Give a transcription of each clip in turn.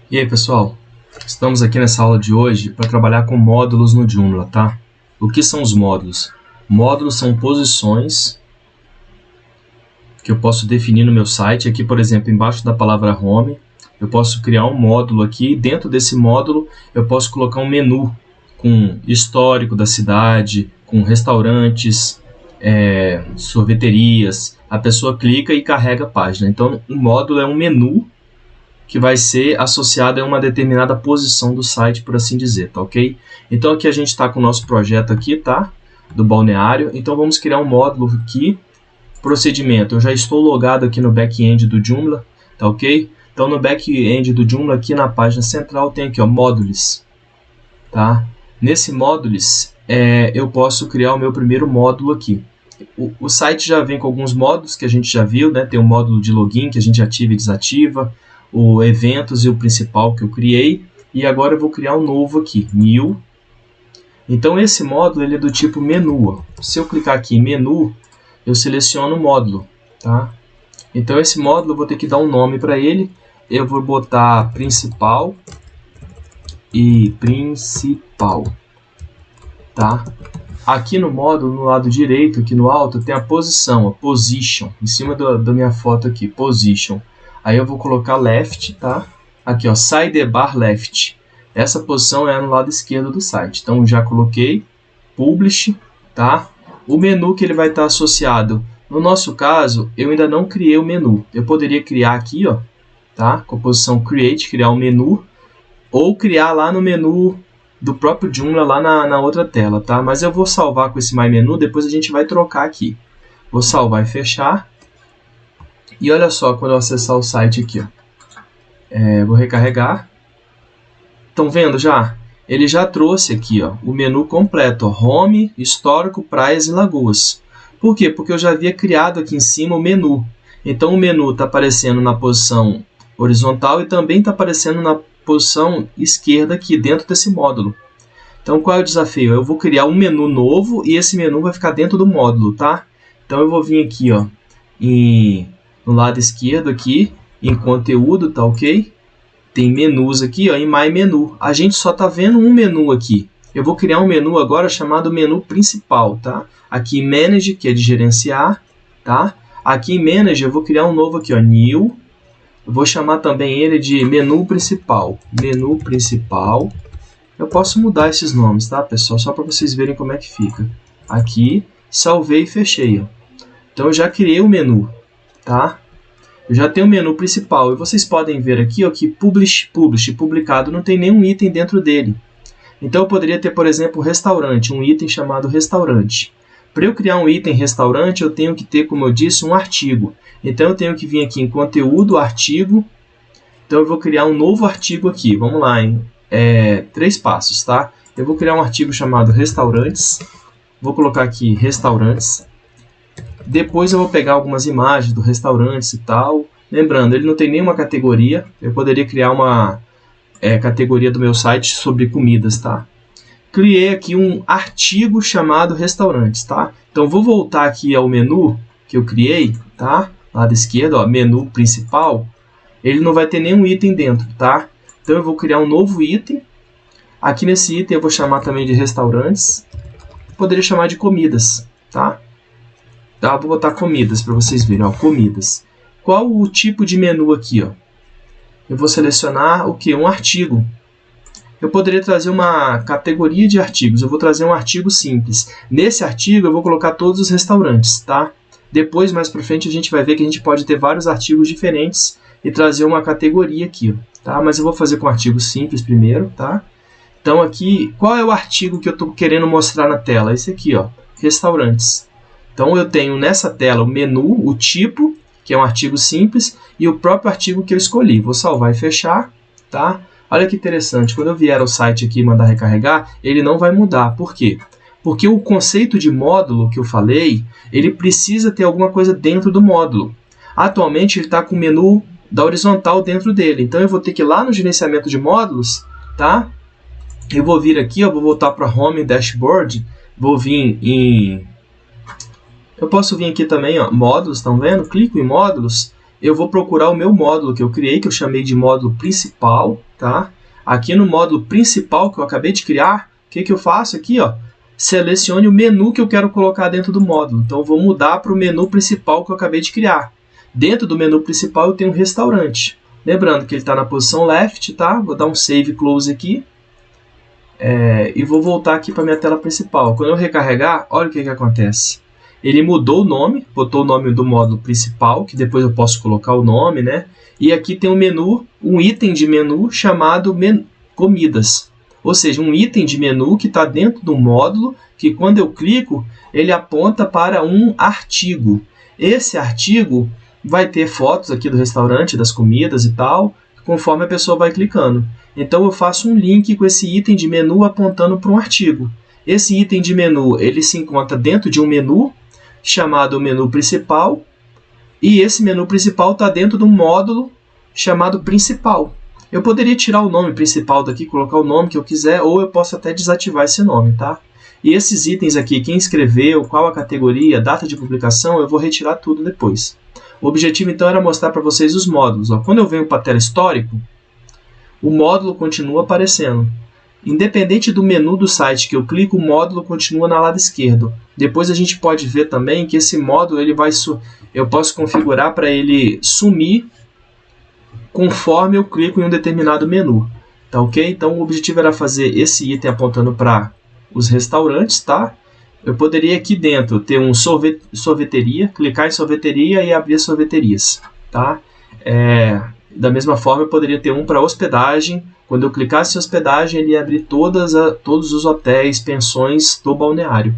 E aí, pessoal? Estamos aqui nessa aula de hoje para trabalhar com módulos no Joomla, tá? O que são os módulos? Módulos são posições que eu posso definir no meu site. Aqui, por exemplo, embaixo da palavra home, eu posso criar um módulo aqui. Dentro desse módulo, eu posso colocar um menu com histórico da cidade, com restaurantes, sorveterias. A pessoa clica e carrega a página. Então, um módulo é um menu que vai ser associado a uma determinada posição do site, por assim dizer, tá ok? Então aqui a gente está com o nosso projeto aqui, tá? Do balneário. Então vamos criar um módulo aqui. Procedimento, eu já estou logado aqui no back-end do Joomla, tá ok? Então no back-end do Joomla, aqui na página central, tem aqui, ó, módulos, tá? Nesse módulos, eu posso criar o meu primeiro módulo aqui. O site já vem com alguns módulos que a gente já viu, né? Tem o módulo de login que a gente ativa e desativa, o eventos e o principal que eu criei, e agora eu vou criar um novo aqui, new. Então esse módulo ele é do tipo menu. Ó. Se eu clicar aqui em menu, eu seleciono o módulo, tá? Então esse módulo eu vou ter que dar um nome para ele. Eu vou botar principal e principal, tá? Aqui no módulo, no lado direito, aqui no alto, tem a posição, a position, em cima da minha foto aqui, position. Aí eu vou colocar left, tá? Aqui, ó, sidebar left. Essa posição é no lado esquerdo do site. Então, já coloquei publish, tá? O menu que ele vai estar associado. No nosso caso, eu ainda não criei o menu. Eu poderia criar aqui, ó, tá? Com a posição create, criar um menu. Ou criar lá no menu do próprio Joomla, lá na outra tela, tá? Mas eu vou salvar com esse My Menu, depois a gente vai trocar aqui. Vou salvar e fechar. E olha só, quando eu acessar o site aqui, ó, vou recarregar. Estão vendo já? Ele já trouxe aqui, ó, o menu completo, ó, home, histórico, praias e lagoas. Por quê? Porque eu já havia criado aqui em cima o menu. Então o menu está aparecendo na posição horizontal e também está aparecendo na posição esquerda aqui dentro desse módulo. Então qual é o desafio? Eu vou criar um menu novo e esse menu vai ficar dentro do módulo, tá? Então eu vou vir aqui, ó, no lado esquerdo aqui, em conteúdo, tá ok? Tem menus aqui, ó, em My Menu. A gente só tá vendo um menu aqui. Eu vou criar um menu agora chamado menu principal, tá? Aqui em Manage, que é de gerenciar, tá? Aqui em Manage eu vou criar um novo aqui, ó, New. Eu vou chamar também ele de menu principal. Menu principal. Eu posso mudar esses nomes, tá, pessoal? Só para vocês verem como é que fica. Aqui, salvei e fechei, ó. Então eu já criei o menu. Tá? Eu já tenho o menu principal e vocês podem ver aqui, ó, que publish, publicado, não tem nenhum item dentro dele. Então eu poderia ter, por exemplo, restaurante, um item chamado restaurante. Para eu criar um item restaurante, eu tenho que ter, como eu disse, um artigo. Então eu tenho que vir aqui em conteúdo, artigo. Então eu vou criar um novo artigo aqui. Vamos lá, hein? 3 passos, tá? Eu vou criar um artigo chamado restaurantes. Vou colocar aqui restaurantes. Depois eu vou pegar algumas imagens do restaurante e tal. Lembrando, ele não tem nenhuma categoria. Eu poderia criar uma categoria do meu site sobre comidas, tá? Criei aqui um artigo chamado restaurantes, tá? Então vou voltar aqui ao menu que eu criei, tá? Lado esquerdo, ó, menu principal. Ele não vai ter nenhum item dentro, tá? Então eu vou criar um novo item. Aqui nesse item eu vou chamar também de restaurantes. Poderia chamar de comidas, tá? Tá, vou botar comidas para vocês verem, ó, comidas. Qual o tipo de menu aqui, ó? Eu vou selecionar o que? Um artigo. Eu poderia trazer uma categoria de artigos. Eu vou trazer um artigo simples. Nesse artigo eu vou colocar todos os restaurantes, tá? Depois, mais para frente, a gente vai ver que a gente pode ter vários artigos diferentes e trazer uma categoria aqui, ó, tá? Mas eu vou fazer com artigo simples primeiro, tá? Então aqui, qual é o artigo que eu estou querendo mostrar na tela? Esse aqui, ó, restaurantes. Então eu tenho nessa tela o menu, o tipo, que é um artigo simples, e o próprio artigo que eu escolhi. Vou salvar e fechar, tá? Olha que interessante, quando eu vier ao site aqui e mandar recarregar, ele não vai mudar. Por quê? Porque o conceito de módulo que eu falei, ele precisa ter alguma coisa dentro do módulo. Atualmente ele está com o menu da horizontal dentro dele. Então eu vou ter que ir lá no gerenciamento de módulos, tá? Eu vou vir aqui, ó, vou voltar para Home Dashboard, vou vir em... Eu posso vir aqui também, ó, módulos, estão vendo? Clico em módulos, eu vou procurar o meu módulo que eu criei, que eu chamei de módulo principal, tá? Aqui no módulo principal que eu acabei de criar, o que eu faço aqui, ó? Selecione o menu que eu quero colocar dentro do módulo. Então, eu vou mudar para o menu principal que eu acabei de criar. Dentro do menu principal, eu tenho um restaurante. Lembrando que ele está na posição left, tá? Vou dar um save close aqui. E vou voltar aqui para minha tela principal. Quando eu recarregar, olha o que acontece. Ele mudou o nome, botou o nome do módulo principal, que depois eu posso colocar o nome, né? E aqui tem um menu, um item de menu chamado comidas. Ou seja, um item de menu que está dentro do módulo, que quando eu clico, ele aponta para um artigo. Esse artigo vai ter fotos aqui do restaurante, das comidas e tal, conforme a pessoa vai clicando. Então, eu faço um link com esse item de menu apontando para um artigo. Esse item de menu ele se encontra dentro de um menu chamado menu principal, e esse menu principal está dentro de um módulo chamado principal. Eu poderia tirar o nome principal daqui, colocar o nome que eu quiser, ou eu posso até desativar esse nome, tá? E esses itens aqui, quem escreveu, qual a categoria, data de publicação, eu vou retirar tudo depois. O objetivo, então, era mostrar para vocês os módulos. Ó, quando eu venho para a tela histórico, o módulo continua aparecendo. Independente do menu do site que eu clico, o módulo continua na lado esquerdo. Depois a gente pode ver também que esse módulo eu posso configurar para ele sumir conforme eu clico em um determinado menu. Tá ok? Então o objetivo era fazer esse item apontando para os restaurantes, tá? Eu poderia aqui dentro ter um sorveteria, clicar em sorveteria e abrir sorveterias, tá? Da mesma forma eu poderia ter um para hospedagem. Quando eu clicasse em hospedagem, ele ia abrir todos os hotéis, pensões do balneário.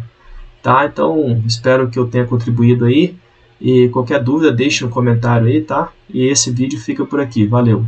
Tá? Então, espero que eu tenha contribuído aí. E qualquer dúvida, deixe no comentário aí, tá? E esse vídeo fica por aqui. Valeu!